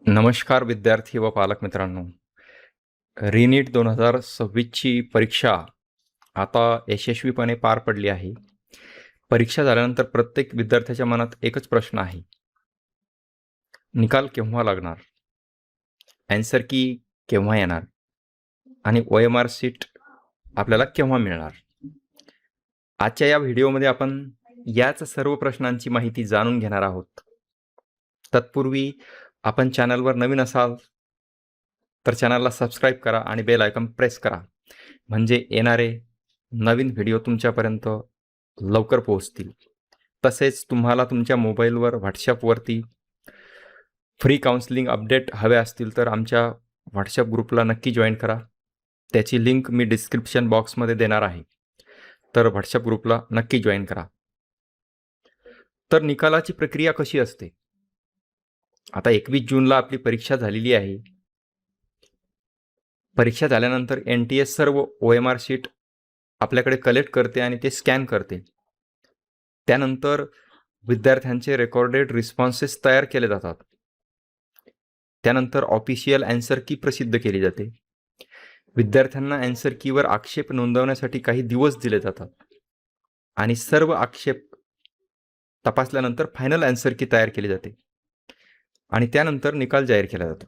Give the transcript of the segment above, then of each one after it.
नमस्कार विद्यार्थी व पालक मित्रांनो. रिनीट 2026ची परीक्षा आता यशस्वीपणे पार पडली आहे. परीक्षा झाल्यानंतर प्रत्येक विद्यार्थ्याच्या मनात एकच प्रश्न आहे. निकाल केव्हा लागणार? ॲन्सर की केव्हा येणार? आणि OMR सीट आपल्याला केव्हा मिळणार? आजच्या या व्हिडिओमध्ये आपण याच सर्व प्रश्नांची माहिती जाणून घेणार आहोत. तत्पूर्वी आपण चॅनलवर नवीन असाल तर चॅनलला सबस्क्राईब करा आणि बेल आयकॉन प्रेस करा, म्हणजे येणारे नवीन व्हिडिओ तुमच्यापर्यंत लवकर पोहोचतील. तसेच तुम्हाला तुमच्या मोबाईलवर व्हॉट्सॲपवरती फ्री काउन्सिलिंग अपडेट हवे असतील तर आमच्या व्हॉट्सॲप ग्रुपला नक्की जॉईन करा. त्याची लिंक मी डिस्क्रिप्शन बॉक्समध्ये देणार आहे, तर व्हॉट्सॲप ग्रुपला नक्की जॉईन करा. तर निकालाची प्रक्रिया कशी असते? आता 21 जूनला आपली परीक्षा झालेली आहे. परीक्षा झाल्यानंतर NTA सर्व OMR शीट आपल्याकडे कलेक्ट करते आणि ते स्कॅन करते. त्यानंतर विद्यार्थ्यांचे रेकॉर्डेड रिस्पॉन्सेस तयार केले जातात. त्यानंतर ऑफिशियल ॲन्सर की प्रसिद्ध केली जाते. विद्यार्थ्यांना ॲन्सर कीवर आक्षेप नोंदवण्यासाठी काही दिवस दिले जातात आणि सर्व आक्षेप तपासल्यानंतर फायनल ॲन्सर की तयार केली जाते आणि त्यानंतर निकाल जाहीर केला जातो.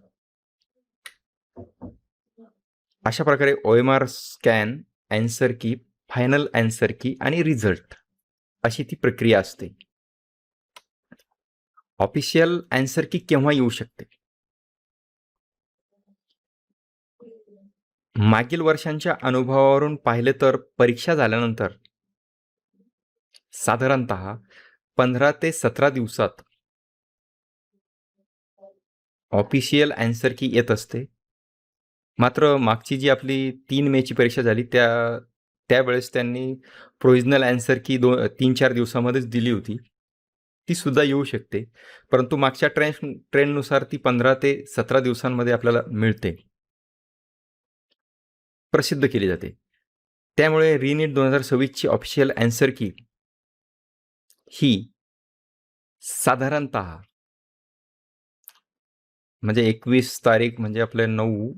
अशा प्रकारे OMR स्कॅन, ॲन्सर की, फायनल ॲन्सर की आणि रिझल्ट अशी ती प्रक्रिया असते. ऑफिशियल ॲन्सर की केव्हा येऊ शकते? मागील वर्षांच्या अनुभवावरून पाहिले तर परीक्षा झाल्यानंतर साधारणतः 15 ते 17 दिवसात ऑफिशियल ॲन्सर की येत असते. मात्र मागची जी आपली 3 मेची परीक्षा झाली त्यावेळेस त्यांनी प्रोव्हिजनल ॲन्सर की 3-4 दिवसामध्येच दिली होती. ती सुद्धा येऊ शकते, परंतु मागच्या ट्रेंडनुसार ती 15 ते 17 दिवसांमध्ये आपल्याला मिळते, प्रसिद्ध केली जाते. त्यामुळे रिनीट 2026ची ऑफिशियल ॲन्सर की ही साधारणतः म्हणजे 21 तारीख म्हणजे आपले 9,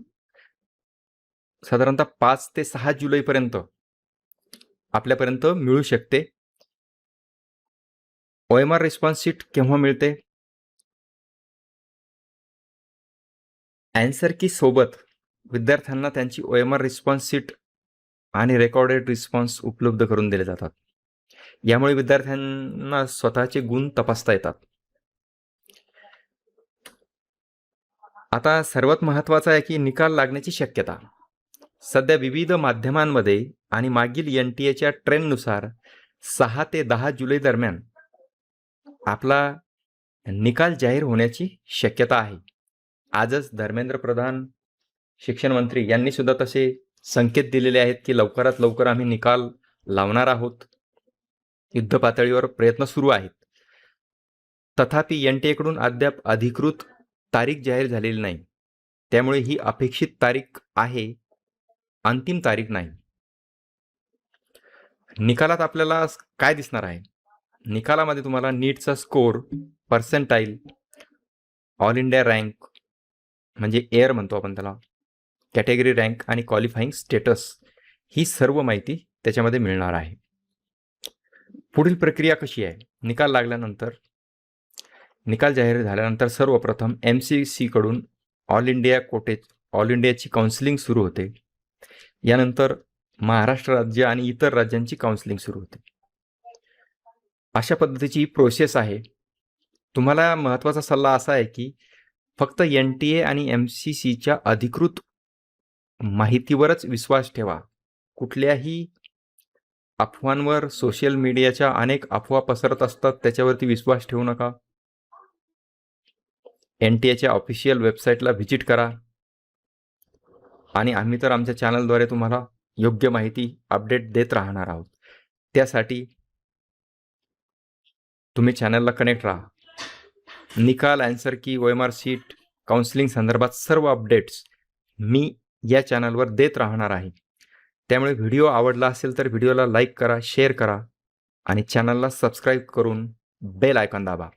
साधारणतः 5 ते 6 जुलैपर्यंत आपल्यापर्यंत मिळू शकते. OMR रिस्पॉन्स शीट केव्हा मिळते? ॲन्सर की सोबत विद्यार्थ्यांना त्यांची OMR रिस्पॉन्स शीट आणि रेकॉर्डेड रिस्पॉन्स उपलब्ध करून दिले जातात. यामुळे विद्यार्थ्यांना स्वतःचे गुण तपासता येतात. आता सर्वात महत्त्वाचं आहे की निकाल लागण्याची शक्यता. सध्या विविध माध्यमांमध्ये आणि मागील NTAच्या ट्रेंडनुसार 6 ते 10 जुलै दरम्यान आपला निकाल जाहीर होण्याची शक्यता आहे. आजच धर्मेंद्र प्रधान शिक्षण मंत्री यांनी सुद्धा तसे संकेत दिलेले आहेत की लवकरात लवकर आम्ही निकाल लावणार आहोत. युद्ध पातळीवर प्रयत्न सुरू आहेत. तथापि NTA कडून अद्याप अधिकृत तारीख जाहीर झालेली नाही. त्यामुळे ही अपेक्षित तारीख आहे, अंतिम तारीख नाही. निकालात आपल्याला काय दिसणार आहे? निकालामध्ये तुम्हाला नीटचा score, percentile, all India rank म्हणजे एअर म्हणतो आपण त्याला, कॅटेगरी रँक आणि क्वालिफाईंग स्टेटस ही सर्व माहिती त्याच्यामध्ये मिळणार आहे. पुढील प्रक्रिया कशी आहे? निकाल लागल्यानंतर, निकाल जाहीर झाल्यानंतर सर्वप्रथम MCC कडून ऑल इंडियाची काउन्सिलिंग सुरू होते. यानंतर महाराष्ट्र राज्य आणि इतर राज्यांची काउन्सिलिंग सुरू होते. अशा पद्धतीची प्रोसेस आहे. तुम्हाला महत्त्वाचा सल्ला असा आहे की फक्त NTA आणि MCCच्या अधिकृत माहितीवरच विश्वास ठेवा. कुठल्याही अफवांवर, सोशल मीडियाच्या अनेक अफवा पसरत असतात, त्याच्यावरती विश्वास ठेवू नका. NTAच्या ऑफिशियल वेबसाईटला व्हिजिट करा आणि आम्ही तर आमच्या चॅनलद्वारे तुम्हाला योग्य माहिती अपडेट देत राहणार आहोत. त्यासाठी तुम्ही चॅनलला कनेक्ट राहा. निकाल, ॲन्सर की, OMR शीट, काउन्सिलिंग संदर्भात सर्व अपडेट्स मी या चॅनलवर देत राहणार आहे. त्यामुळे व्हिडिओ आवडला असेल तर व्हिडिओला लाईक करा, शेअर करा आणि चॅनलला सबस्क्राईब करून बेल आयकॉन दाबा.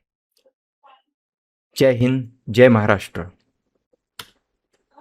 जय हिंद, जय महाराष्ट्र.